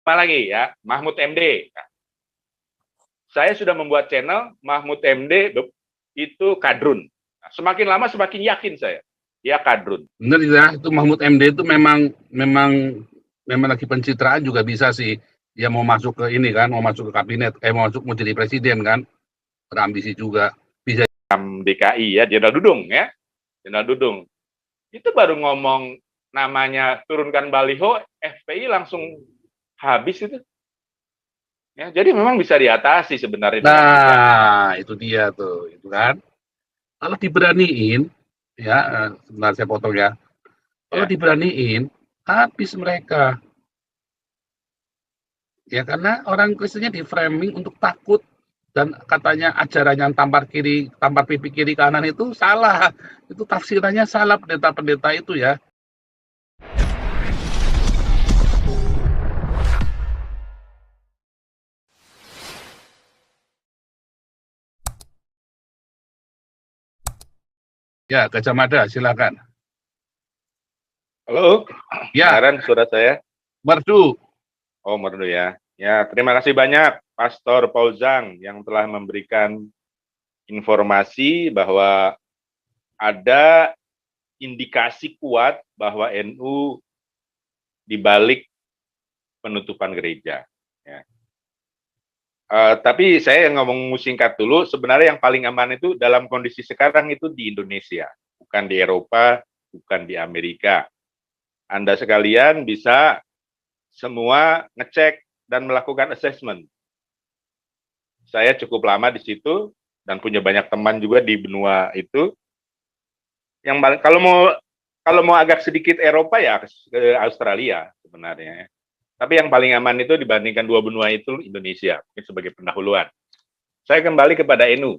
Apa lagi ya, Mahmud MD. Saya sudah membuat channel Mahmud MD itu kadrun. Semakin lama semakin yakin saya, dia kadrun. Benar ya, itu Mahmud MD itu memang lagi pencitraan juga bisa sih. Dia mau masuk ke ini kan, mau masuk ke kabinet, mau jadi presiden kan, berambisi juga. Bisa. DKI ya, Jenderal Dudung ya, Jenderal Dudung. Itu baru ngomong namanya turunkan baliho, FPI langsung habis itu. Ya, jadi memang bisa diatasi sebenarnya. Nah, itu dia tuh, itu kan. Kalau diberaniin, ya, sebentar saya potong ya. Kalau diberaniin, habis mereka. Ya karena orang Kristennya di framing untuk takut dan katanya ajaran yang tampar pipi kiri kanan itu salah. Itu tafsirannya salah pendeta-pendeta itu ya. Ya, Gajah Mada, silakan. Halo, ya. Dengaran suara saya? Merdu. Oh, merdu ya. Ya, terima kasih banyak Pastor Pauzang yang telah memberikan informasi bahwa ada indikasi kuat bahwa NU dibalik penutupan gereja. Ya. Tapi saya ngomong singkat dulu, sebenarnya yang paling aman itu dalam kondisi sekarang itu di Indonesia, bukan di Eropa, bukan di Amerika. Anda sekalian bisa semua ngecek dan melakukan assessment. Saya cukup lama di situ dan punya banyak teman juga di benua itu. Yang kalau mau agak sedikit Eropa ya ke Australia sebenarnya. Tapi yang paling aman itu dibandingkan dua benua itu Indonesia, mungkin sebagai pendahuluan. Saya kembali kepada NU.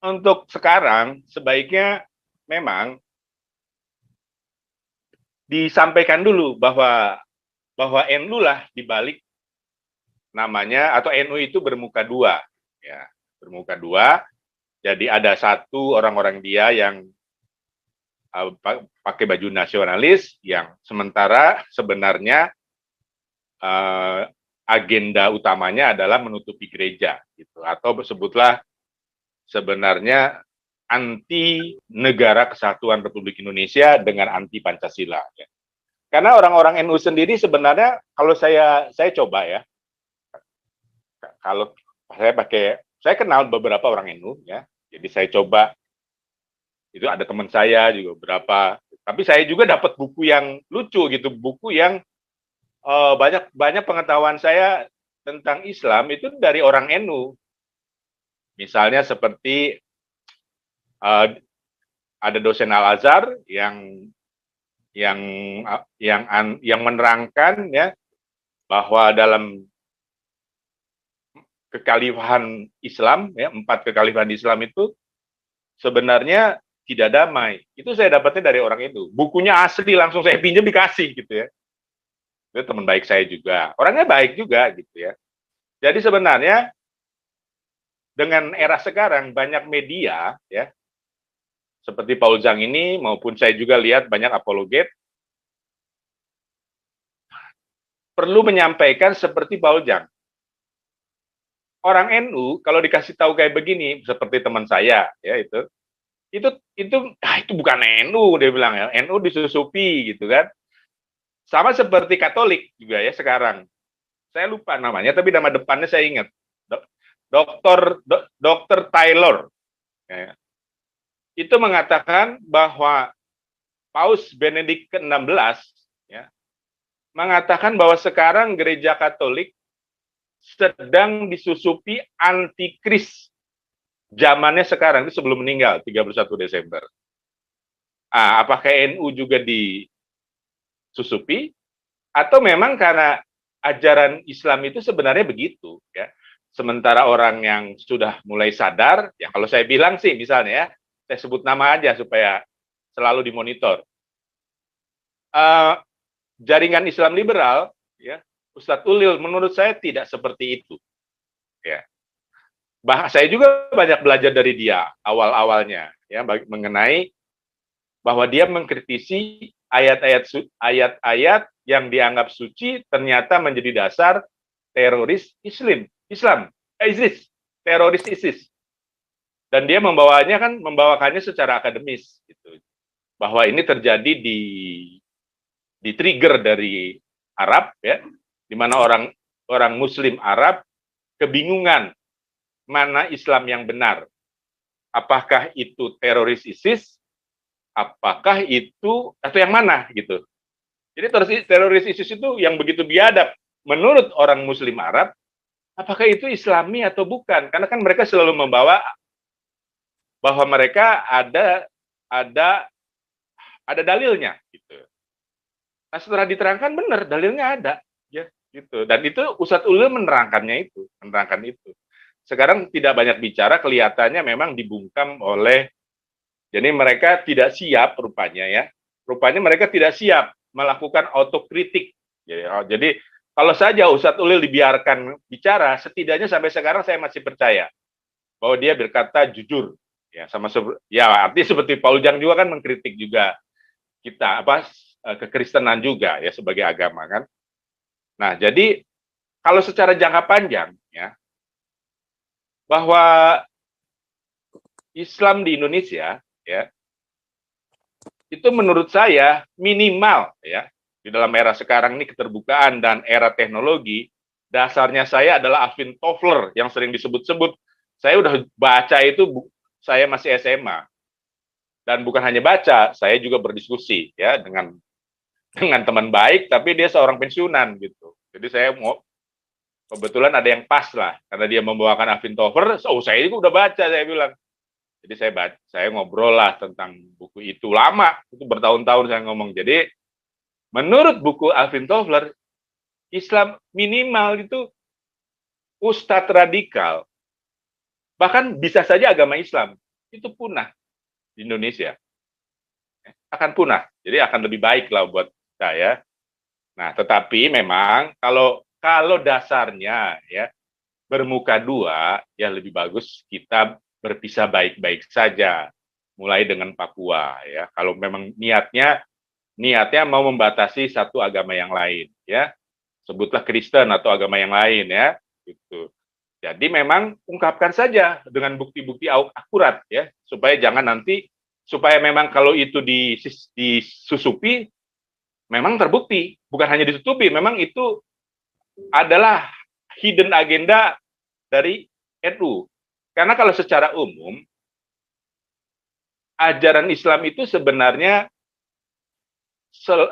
Untuk sekarang sebaiknya memang disampaikan dulu bahwa NU lah dibalik namanya, atau NU itu bermuka dua, ya, bermuka dua. Jadi ada satu orang-orang dia yang pakai baju nasionalis, yang sementara sebenarnya agenda utamanya adalah menutupi gereja, gitu, atau sebutlah sebenarnya anti negara kesatuan Republik Indonesia dengan anti Pancasila. Ya. Karena orang-orang NU sendiri sebenarnya kalau saya coba ya, kalau saya kenal beberapa orang NU ya, jadi saya coba, itu ada teman saya juga berapa, tapi saya juga dapat buku yang lucu gitu, buku yang banyak pengetahuan saya tentang Islam itu dari orang NU. Misalnya seperti ada dosen Al Azhar yang menerangkan ya bahwa dalam kekhalifahan Islam ya, 4 kekhalifahan Islam itu sebenarnya tidak damai. Itu saya dapatnya dari orang itu. Bukunya asli, langsung saya pinjam dikasih gitu ya. Itu teman baik saya juga. Orangnya baik juga gitu ya. Jadi sebenarnya dengan era sekarang banyak media ya, seperti Paul Zhang ini maupun saya juga lihat banyak apologet perlu menyampaikan seperti Paul Zhang. Orang NU kalau dikasih tahu kayak begini, seperti teman saya ya, itu bukan NU, dia bilang ya, NU disusupi gitu kan. Sama seperti Katolik juga ya sekarang. Saya lupa namanya, tapi nama depannya saya ingat. Dr. Taylor. Ya. Itu mengatakan bahwa Paus Benedict ke-16 ya, mengatakan bahwa sekarang gereja Katolik sedang disusupi antikris zamannya sekarang, itu sebelum meninggal 31 Desember. Apakah NU juga disusupi atau memang karena ajaran Islam itu sebenarnya begitu ya. Sementara orang yang sudah mulai sadar, ya kalau saya bilang sih misalnya ya, saya sebut nama aja supaya selalu dimonitor. Jaringan Islam liberal ya, Ustadz Ulil menurut saya tidak seperti itu. Ya. Saya juga banyak belajar dari dia awal-awalnya ya, mengenai bahwa dia mengkritisi ayat-ayat yang dianggap suci ternyata menjadi dasar teroris ISIS, teroris ISIS. Dan dia membawakannya secara akademis gitu. Bahwa ini terjadi di trigger dari Arab ya, di mana orang Muslim Arab kebingungan mana Islam yang benar. Apakah itu teroris ISIS? Apakah itu atau yang mana gitu. Jadi teroris ISIS itu yang begitu biadab menurut orang Muslim Arab, apakah itu Islami atau bukan? Karena kan mereka selalu membawa bahwa mereka ada dalilnya gitu. Nah, setelah diterangkan benar dalilnya ada ya gitu. Dan itu Ustadz Ulil menerangkan itu. Sekarang tidak banyak bicara, kelihatannya memang dibungkam oleh, jadi mereka tidak siap rupanya ya. Rupanya mereka tidak siap melakukan autokritik. Jadi kalau saja Ustadz Ulil dibiarkan bicara, setidaknya sampai sekarang saya masih percaya bahwa dia berkata jujur. Ya, artinya seperti Paul Jang juga kan mengkritik juga kita kekristenan juga ya sebagai agama kan. Nah, jadi kalau secara jangka panjang ya, bahwa Islam di Indonesia ya itu menurut saya minimal ya di dalam era sekarang ini keterbukaan dan era teknologi, dasarnya saya adalah Alvin Toffler yang sering disebut-sebut. Saya udah baca itu saya masih SMA. Dan bukan hanya baca, saya juga berdiskusi ya dengan teman baik, tapi dia seorang pensiunan gitu. Jadi saya kebetulan ada yang pas lah, karena dia membawakan Alvin Toffler. Saya itu udah baca, saya bilang. Jadi saya ngobrol lah tentang buku itu lama, itu bertahun-tahun saya ngomong. Jadi menurut buku Alvin Toffler, Islam minimal itu ustadz radikal, bahkan bisa saja agama Islam itu punah di Indonesia, akan punah. Jadi akan lebih baik lah buat saya. Nah, tetapi memang kalau dasarnya ya bermuka dua, ya lebih bagus kita berpisah baik-baik saja, mulai dengan Papua ya. Kalau memang niatnya mau membatasi satu agama yang lain ya, sebutlah Kristen atau agama yang lain ya, gitu. Jadi memang ungkapkan saja dengan bukti-bukti akurat ya, supaya memang kalau itu disusupi memang terbukti, bukan hanya ditutupi, memang itu adalah hidden agenda dari NU. Karena kalau secara umum ajaran Islam itu sebenarnya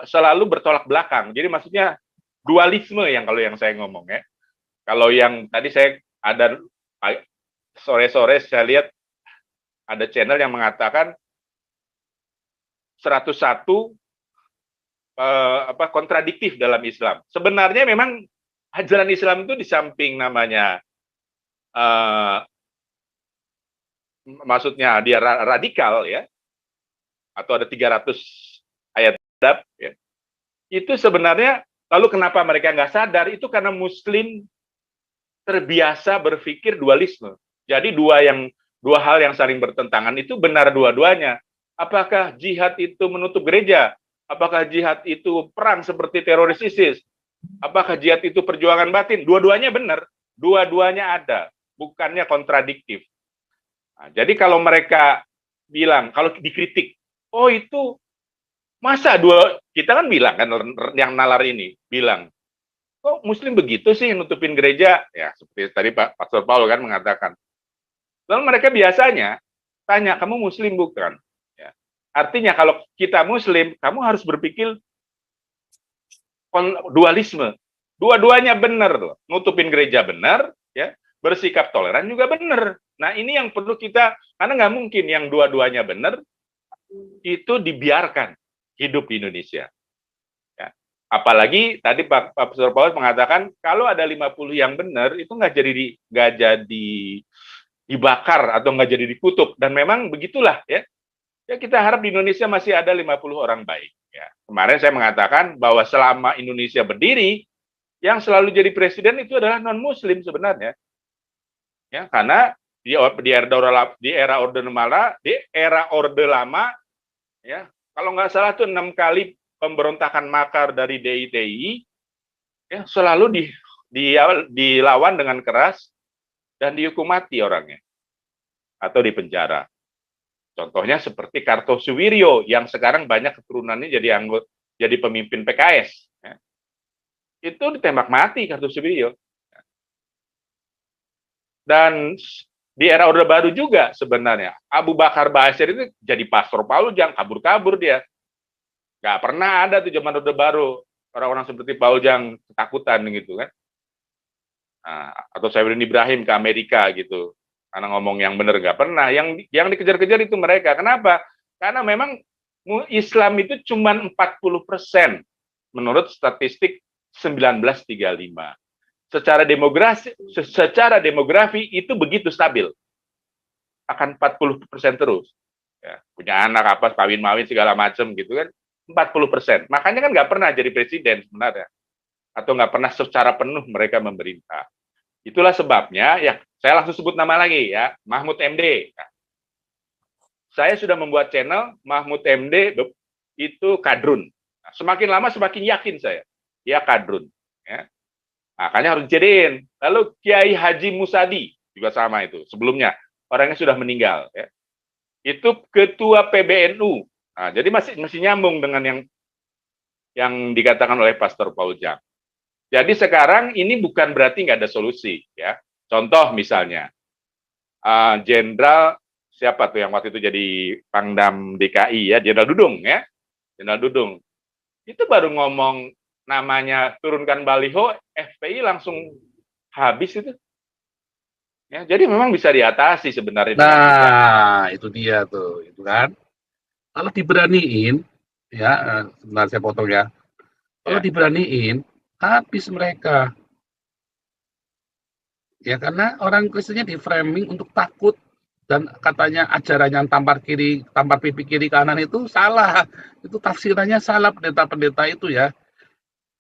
selalu bertolak belakang. Jadi maksudnya dualisme kalau yang saya ngomong ya. Kalau yang tadi saya ada sore-sore saya lihat ada channel yang mengatakan 101 kontradiktif dalam Islam. Sebenarnya memang ajaran Islam itu di samping namanya maksudnya dia radikal ya, atau ada 300 ayat ya, itu sebenarnya lalu kenapa mereka nggak sadar, itu karena Muslim terbiasa berpikir dualisme. Jadi dua hal yang saling bertentangan itu benar dua-duanya. Apakah jihad itu menutup gereja? Apakah jihad itu perang seperti teroris ISIS? Apakah jihad itu perjuangan batin? Dua-duanya benar, dua-duanya ada, bukannya kontradiktif. Nah, jadi kalau mereka bilang, kalau dikritik, oh itu masa kita kan bilang kan, yang nalar ini bilang, kok Muslim begitu sih nutupin gereja? Ya seperti tadi Pak Pastor Paul kan mengatakan. Lalu mereka biasanya tanya, kamu Muslim bukan? Ya. Artinya kalau kita Muslim, kamu harus berpikir dualisme. Dua-duanya benar loh. Nutupin gereja benar, ya, bersikap toleran juga benar. Nah ini yang perlu kita, karena nggak mungkin yang dua-duanya benar itu dibiarkan hidup di Indonesia. Ya. Apalagi tadi Pak Profesor Paulus mengatakan kalau ada 50 yang benar itu nggak jadi dibakar atau nggak jadi dikutuk, dan memang begitulah ya. Ya kita harap di Indonesia masih ada 50 orang baik. Ya. Kemarin saya mengatakan bahwa selama Indonesia berdiri, yang selalu jadi presiden itu adalah non-Muslim sebenarnya. Ya, karena di era Orde Lama, ya, kalau nggak salah tuh 6 kali pemberontakan makar dari DITI ya selalu dilawan dengan keras dan dihukum mati orangnya atau dipenjara. Contohnya seperti Kartosuwiryo yang sekarang banyak keturunannya jadi pemimpin PKS. Ya. Itu ditembak mati Kartosuwiryo. Dan di era Orde Baru juga sebenarnya Abu Bakar Bashir itu jadi pastor Paujang, kabur-kabur dia. Nggak pernah ada tuh zaman Orde Baru orang-orang seperti Paujang ketakutan gitu kan. Nah, atau Saifullah Ibrahim ke Amerika gitu. Karena ngomong yang benar nggak pernah. Yang dikejar-kejar itu mereka. Kenapa? Karena memang Islam itu cuma 40% menurut statistik 1935. Secara demografi itu begitu stabil. Akan 40% terus. Ya, punya anak apa, kawin-mawin segala macam gitu kan. 40%. Makanya kan nggak pernah jadi presiden sebenarnya. Atau nggak pernah secara penuh mereka memerintah. Itulah sebabnya, ya saya langsung sebut nama lagi ya, Mahfud MD. Saya sudah membuat channel Mahfud MD itu kadrun. Nah, semakin lama semakin yakin saya, dia kadrun. Ya. Makanya harus dijadiin. Lalu Kiai Haji Musadi juga sama itu. Sebelumnya orangnya sudah meninggal. Ya. Itu ketua PBNU. Nah, jadi masih nyambung dengan yang dikatakan oleh Pastor Paujang. Jadi sekarang ini bukan berarti nggak ada solusi, ya. Contoh misalnya, Jenderal siapa tuh yang waktu itu jadi Pangdam DKI ya, Jenderal Dudung ya, Jenderal Dudung. Itu baru ngomong namanya turunkan baliho, FPI langsung habis itu. Ya, jadi memang bisa diatasi sebenarnya. Nah, itu dia tuh, itu kan. Kalau diberaniin, ya, sebentar saya potong ya. Kalau diberaniin, habis mereka. Ya karena orang Kristennya di framing untuk takut dan katanya ajaran yang tampar pipi kiri kanan itu salah. Itu tafsirannya salah pendeta-pendeta itu ya.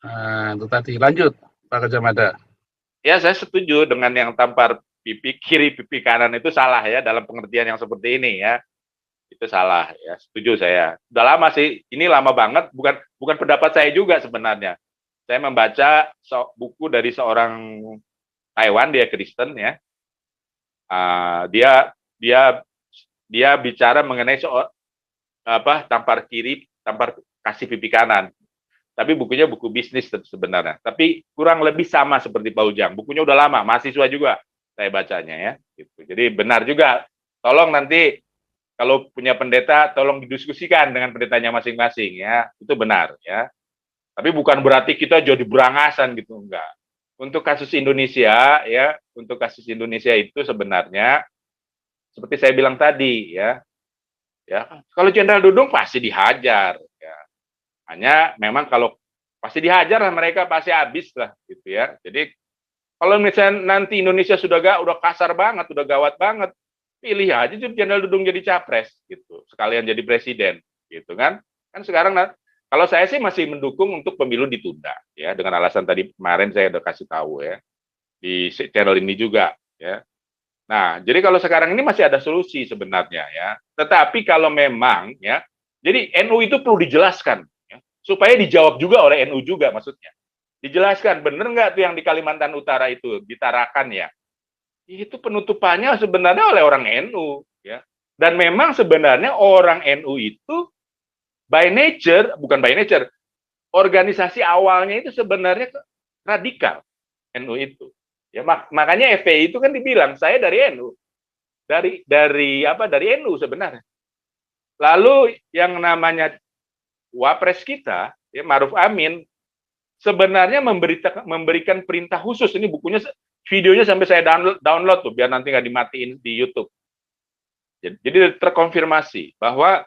Nah, itu tadi. Lanjut, Pak Kajamada. Ya, saya setuju dengan yang tampar pipi kiri, pipi kanan itu salah ya dalam pengertian yang seperti ini ya. Itu salah ya, setuju saya. Udah lama sih, ini lama banget, bukan pendapat saya juga sebenarnya. Saya membaca buku dari seorang Taiwan, dia Kristen ya. Dia bicara mengenai tampar kiri, tampar kasih pipi kanan. Tapi bukunya buku bisnis sebenarnya. Tapi kurang lebih sama seperti Paujang. Bukunya udah lama, mahasiswa juga saya bacanya ya. Gitu. Jadi benar juga. Tolong nanti kalau punya pendeta, tolong didiskusikan dengan pendetanya masing-masing ya. Itu benar ya. Tapi bukan berarti kita jadi berangasan gitu, enggak. Untuk kasus Indonesia ya, untuk kasus Indonesia itu sebenarnya seperti saya bilang tadi ya. Ya, kalau Jenderal Dudung pasti dihajar ya. Hanya memang kalau pasti dihajar lah mereka pasti habis lah gitu ya. Jadi kalau misalnya nanti Indonesia udah kasar banget, udah gawat banget, pilih aja Jenderal Dudung jadi capres gitu, sekalian jadi presiden gitu kan. Kan sekarang kalau saya sih masih mendukung untuk pemilu ditunda ya dengan alasan tadi kemarin saya udah kasih tahu ya di channel ini juga ya. Nah, jadi kalau sekarang ini masih ada solusi sebenarnya ya. Tetapi kalau memang ya, jadi NU itu perlu dijelaskan ya, supaya dijawab juga oleh NU juga maksudnya. Dijelaskan bener nggak tuh yang di Kalimantan Utara itu ditarakan ya. Itu penutupannya sebenarnya oleh orang NU ya. Dan memang sebenarnya orang NU itu by nature, bukan by nature, organisasi awalnya itu sebenarnya radikal NU itu. Ya makanya FPI itu kan dibilang saya dari NU. Dari NU sebenarnya. Lalu yang namanya Wapres kita, ya Maruf Amin sebenarnya memberikan perintah khusus. Ini bukunya, videonya sampai saya download tuh biar nanti nggak dimatiin di YouTube. Jadi terkonfirmasi bahwa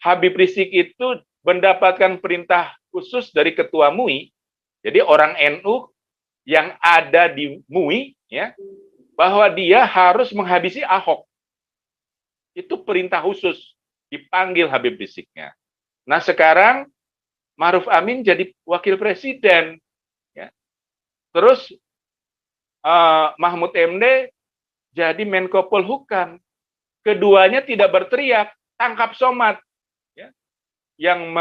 Habib Rizik itu mendapatkan perintah khusus dari Ketua MUI. Jadi orang NU yang ada di MUI ya, bahwa dia harus menghabisi Ahok. Itu perintah khusus, dipanggil Habib Riziknya. Nah sekarang Maruf Amin jadi wakil presiden ya. Terus Mahfud MD jadi Menko Polhukam. Keduanya tidak berteriak, tangkap Somad ya, yang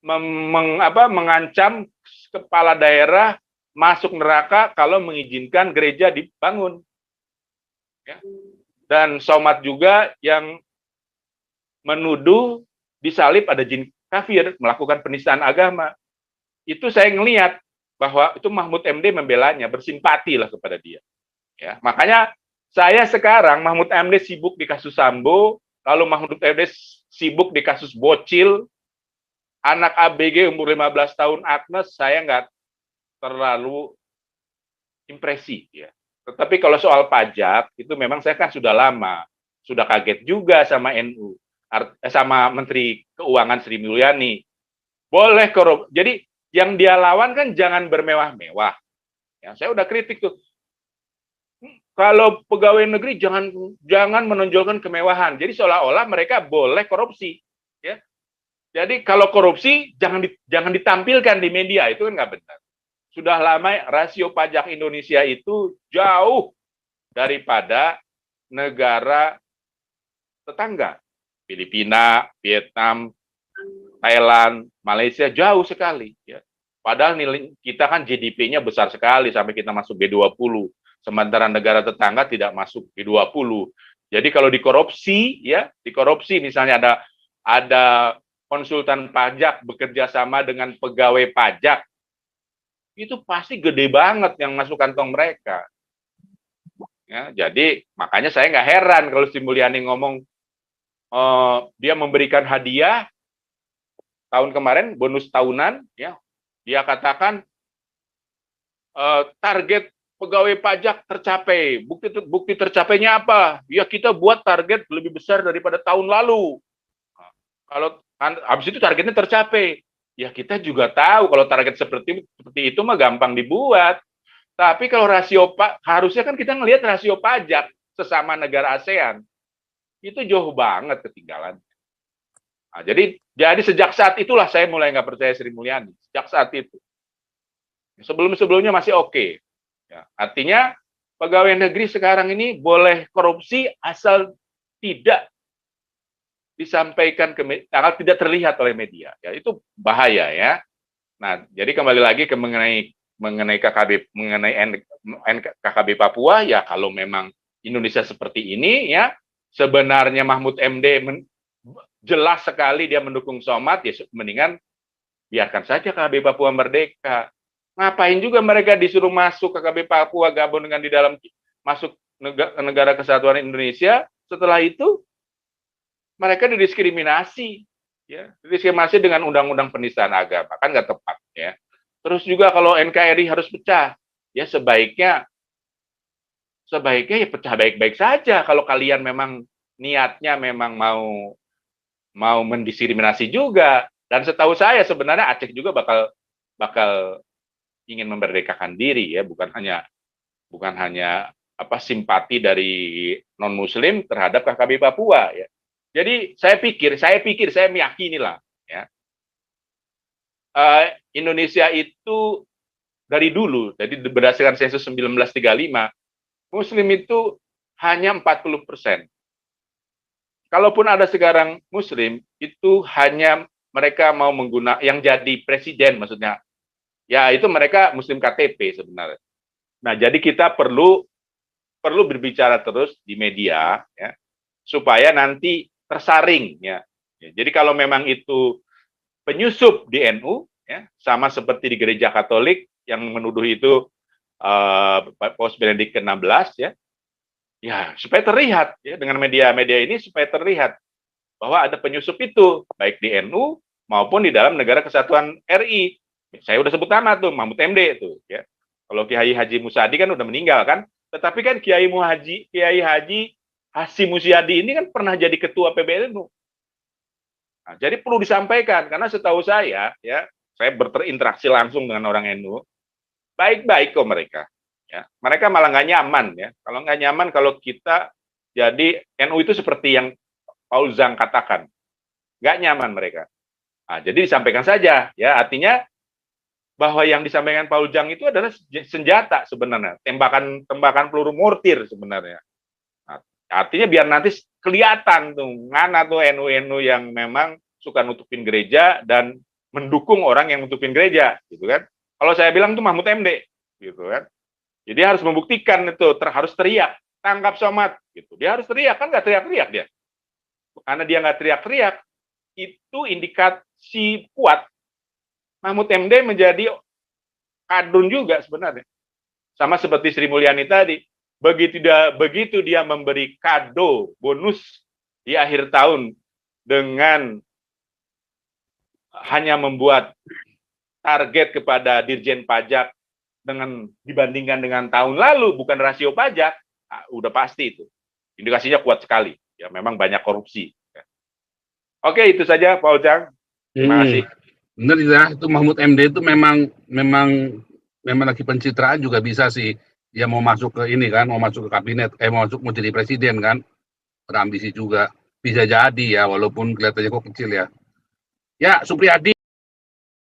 mengancam kepala daerah masuk neraka kalau mengizinkan gereja dibangun. Ya. Dan Somad juga yang menuduh disalib ada jin kafir, melakukan penistaan agama. Itu saya ngelihat bahwa itu Mahfud MD membelanya, bersimpati lah kepada dia. Ya, makanya saya sekarang Mahfud MD sibuk di kasus Sambo, lalu Mahfud MD sibuk di kasus Bocil, anak ABG umur 15 tahun Agnes, saya nggak terlalu impresi ya. Tetapi kalau soal pajak itu memang saya kan sudah lama, sudah kaget juga sama NU, sama Menteri Keuangan Sri Mulyani. Boleh korup. Jadi yang dia lawan kan jangan bermewah-mewah. Ya, saya udah kritik tuh. Kalau pegawai negeri jangan menonjolkan kemewahan. Jadi seolah-olah mereka boleh korupsi. Ya. Jadi kalau korupsi jangan ditampilkan di media, itu kan nggak benar. Sudah lama rasio pajak Indonesia itu jauh daripada negara tetangga. Filipina, Vietnam, Thailand, Malaysia jauh sekali. Ya. Padahal nilai kita kan GDP-nya besar sekali sampai kita masuk G20. Sementara negara tetangga tidak masuk G20. Jadi kalau dikorupsi, ya dikorupsi misalnya ada konsultan pajak bekerja sama dengan pegawai pajak, itu pasti gede banget yang masuk kantong mereka. Ya, jadi makanya saya nggak heran kalau Sri Mulyani ngomong dia memberikan hadiah tahun kemarin bonus tahunan, ya dia katakan target pegawai pajak tercapai. Bukti tercapainya apa? Ya kita buat target lebih besar daripada tahun lalu. Kalau habis itu targetnya tercapai. Ya kita juga tahu kalau target seperti itu mah gampang dibuat. Tapi kalau harusnya kan kita ngelihat rasio pajak sesama negara ASEAN itu jauh banget ketinggalan. Nah, jadi sejak saat itulah saya mulai nggak percaya Sri Mulyani. Sejak saat itu. Sebelum-sebelumnya masih oke. Ya, artinya pegawai negeri sekarang ini boleh korupsi asal tidak disampaikan tidak terlihat oleh media. Ya, itu bahaya ya. Nah, jadi kembali lagi ke mengenai KKB Papua, ya kalau memang Indonesia seperti ini ya, sebenarnya Mahfud MD jelas sekali dia mendukung Somad, ya mendingan biarkan saja KKB Papua merdeka. Ngapain juga mereka disuruh masuk KKB Papua gabung dengan di dalam masuk negara kesatuan Indonesia, setelah itu mereka didiskriminasi, ya, didiskriminasi dengan undang-undang penistaan agama, kan nggak tepat, ya. Terus juga kalau NKRI harus pecah, ya sebaiknya ya pecah baik-baik saja. Kalau kalian memang niatnya memang mau mendiskriminasi juga. Dan setahu saya sebenarnya Aceh juga bakal ingin memerdekakan diri, ya, bukan hanya simpati dari non Muslim terhadap KKB Papua, ya. Jadi saya meyakini lah, ya, Indonesia itu dari dulu, jadi berdasarkan sensus 1935, Muslim itu hanya 40%. Kalaupun ada sekarang Muslim, itu hanya mereka mau menggunakan yang jadi presiden, maksudnya, ya itu mereka Muslim KTP sebenarnya. Nah, jadi kita perlu berbicara terus di media, ya, supaya nanti tersaring, ya. Jadi kalau memang itu penyusup di NU, ya, sama seperti di gereja Katolik yang menuduh itu Paus Benedict ke-16, ya supaya terlihat, ya, dengan media-media ini supaya terlihat bahwa ada penyusup itu baik di NU maupun di dalam negara kesatuan RI. Saya udah sebut nama tuh, Mahfud MD itu, ya. Kalau Kiai Haji Musadi kan udah meninggal kan, tetapi kan Kiai Haji Hasyim Musyadi ini kan pernah jadi ketua PBNU. Nah, jadi perlu disampaikan karena setahu saya, ya, saya berinteraksi langsung dengan orang NU, baik-baik kok mereka. Ya, mereka malah nggak nyaman, ya. Kalau nggak nyaman kalau kita jadi NU itu seperti yang Paul Zhang katakan, nggak nyaman mereka. Nah, jadi disampaikan saja, ya, artinya bahwa yang disampaikan Paul Zhang itu adalah senjata sebenarnya, tembakan peluru mortir sebenarnya. Artinya biar nanti kelihatan tuh mana tuh NU yang memang suka nutupin gereja dan mendukung orang yang nutupin gereja, gitu kan. Kalau saya bilang itu Mahfud MD, gitu kan. Jadi harus membuktikan itu, harus teriak, tangkap Somad, gitu. Dia harus teriak, kan nggak teriak-teriak dia. Karena dia nggak teriak-teriak, itu indikasi kuat Mahfud MD menjadi kadrun juga sebenarnya. Sama seperti Sri Mulyani tadi, begitu dia memberi kado bonus di akhir tahun dengan hanya membuat target kepada Dirjen Pajak dibandingkan dengan tahun lalu, bukan rasio pajak, udah pasti itu. Indikasinya kuat sekali. Ya, memang banyak korupsi. Oke, itu saja Pak Ujang. Terima kasih. Benar ya, itu Mahfud MD itu memang lagi pencitraan juga bisa sih. Dia mau masuk ke ini kan, mau masuk ke kabinet, mau jadi presiden kan. Berambisi juga. Bisa jadi ya, walaupun kelihatannya kok kecil ya. Ya, Supriyadi.